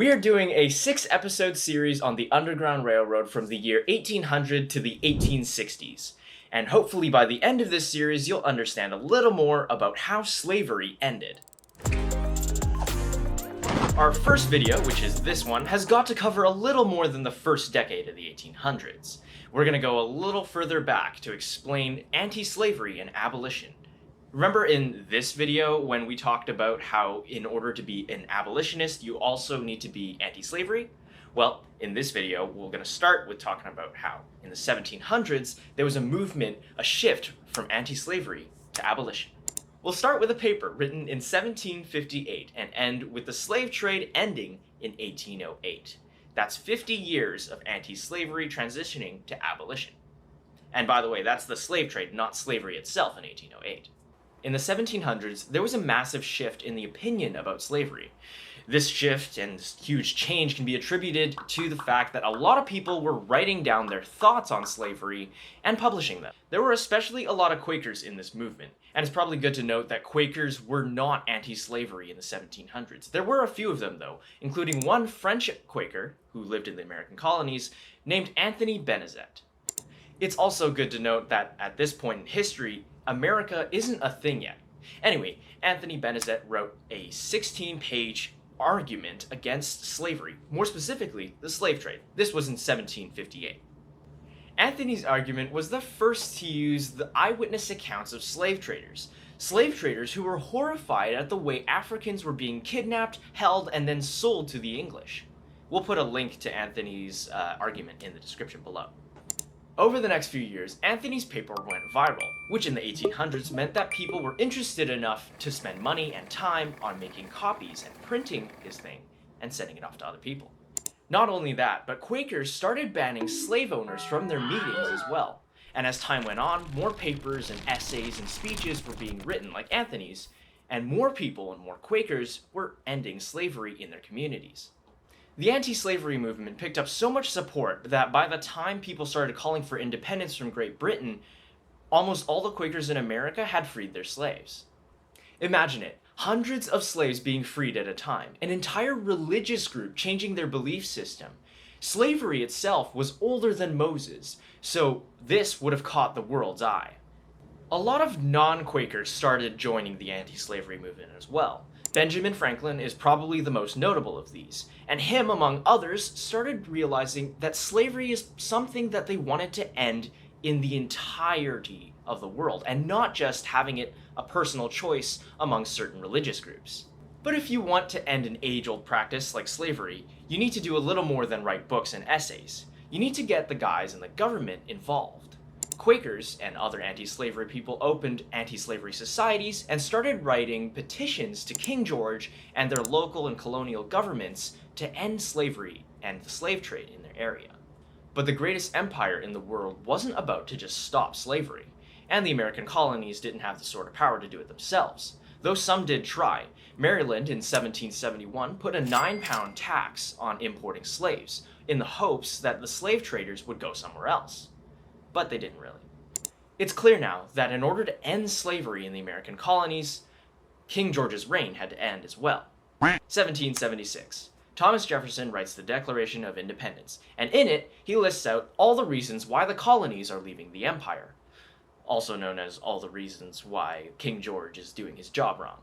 We are doing a 6-episode series on the Underground Railroad from the year 1800 to the 1860s. And hopefully by the end of this series, you'll understand a little more about how slavery ended. Our first video, which is this one, has got to cover a little more than the first decade of the 1800s. We're going to go a little further back to explain anti-slavery and abolition. Remember in this video when we talked about how in order to be an abolitionist, you also need to be anti-slavery? Well, in this video, we're going to start with talking about how in the 1700s, there was a movement, a shift from anti-slavery to abolition. We'll start with a paper written in 1758 and end with the slave trade ending in 1808. That's 50 years of anti-slavery transitioning to abolition. And by the way, that's the slave trade, not slavery itself in 1808. In the 1700s, there was a massive shift in the opinion about slavery. This shift and this huge change can be attributed to the fact that a lot of people were writing down their thoughts on slavery and publishing them. There were especially a lot of Quakers in this movement, and it's probably good to note that Quakers were not anti-slavery in the 1700s. There were a few of them though, including one French Quaker who lived in the American colonies named Anthony Benezet. It's also good to note that at this point in history, America isn't a thing yet. Anyway, Anthony Benezet wrote a 16-page argument against slavery, more specifically, the slave trade. This was in 1758. Anthony's argument was the first to use the eyewitness accounts of slave traders who were horrified at the way Africans were being kidnapped, held, and then sold to the English. We'll put a link to Anthony's argument in the description below. Over the next few years, Anthony's paper went viral, which in the 1800s meant that people were interested enough to spend money and time on making copies and printing his thing and sending it off to other people. Not only that, but Quakers started banning slave owners from their meetings as well. And as time went on, more papers and essays and speeches were being written like Anthony's, and more people and more Quakers were ending slavery in their communities. The anti-slavery movement picked up so much support that by the time people started calling for independence from Great Britain, almost all the Quakers in America had freed their slaves. Imagine it, hundreds of slaves being freed at a time, an entire religious group changing their belief system. Slavery itself was older than Moses, so this would have caught the world's eye. A lot of non-Quakers started joining the anti-slavery movement as well. Benjamin Franklin is probably the most notable of these, and him, among others, started realizing that slavery is something that they wanted to end in the entirety of the world, and not just having it a personal choice among certain religious groups. But if you want to end an age-old practice like slavery, you need to do a little more than write books and essays. You need to get the guys in the government involved. Quakers and other anti-slavery people opened anti-slavery societies and started writing petitions to King George and their local and colonial governments to end slavery and the slave trade in their area. But the greatest empire in the world wasn't about to just stop slavery, and the American colonies didn't have the sort of power to do it themselves. Though some did try, Maryland in 1771 put a 9-pound tax on importing slaves, in the hopes that the slave traders would go somewhere else. But they didn't really. It's clear now that in order to end slavery in the American colonies, King George's reign had to end as well. 1776. Thomas Jefferson writes the Declaration of Independence, and in it, he lists out all the reasons why the colonies are leaving the empire, also known as all the reasons why King George is doing his job wrong.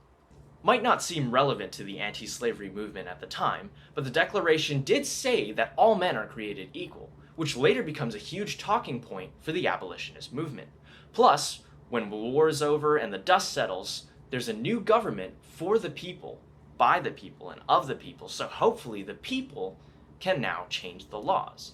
Might not seem relevant to the anti-slavery movement at the time, but the Declaration did say that all men are created equal, which later becomes a huge talking point for the abolitionist movement. Plus, when the war is over and the dust settles, there's a new government for the people, by the people, and of the people, so hopefully the people can now change the laws.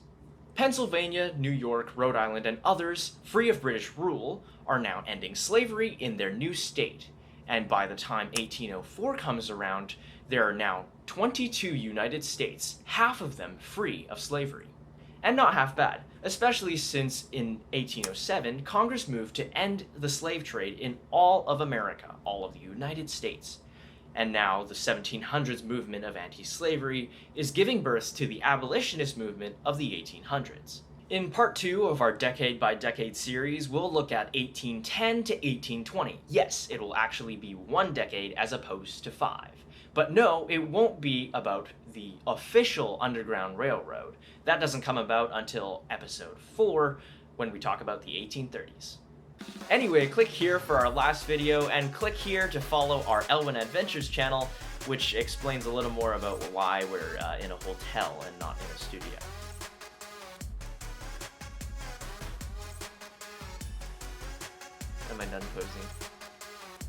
Pennsylvania, New York, Rhode Island, and others, free of British rule, are now ending slavery in their new state. And by the time 1804 comes around, there are now 22 United States, half of them free of slavery. And not half bad, especially since in 1807, Congress moved to end the slave trade in all of America, all of the United States. And now the 1700s movement of anti-slavery is giving birth to the abolitionist movement of the 1800s. In part 2 of our decade by decade series, we'll look at 1810 to 1820. Yes, it will actually be one decade as opposed to 5. But no, it won't be about the official Underground Railroad. That doesn't come about until episode 4, when we talk about the 1830s. Anyway, click here for our last video, and click here to follow our Elwin Adventures channel, which explains a little more about why we're in a hotel and not in a studio. Am I done posing?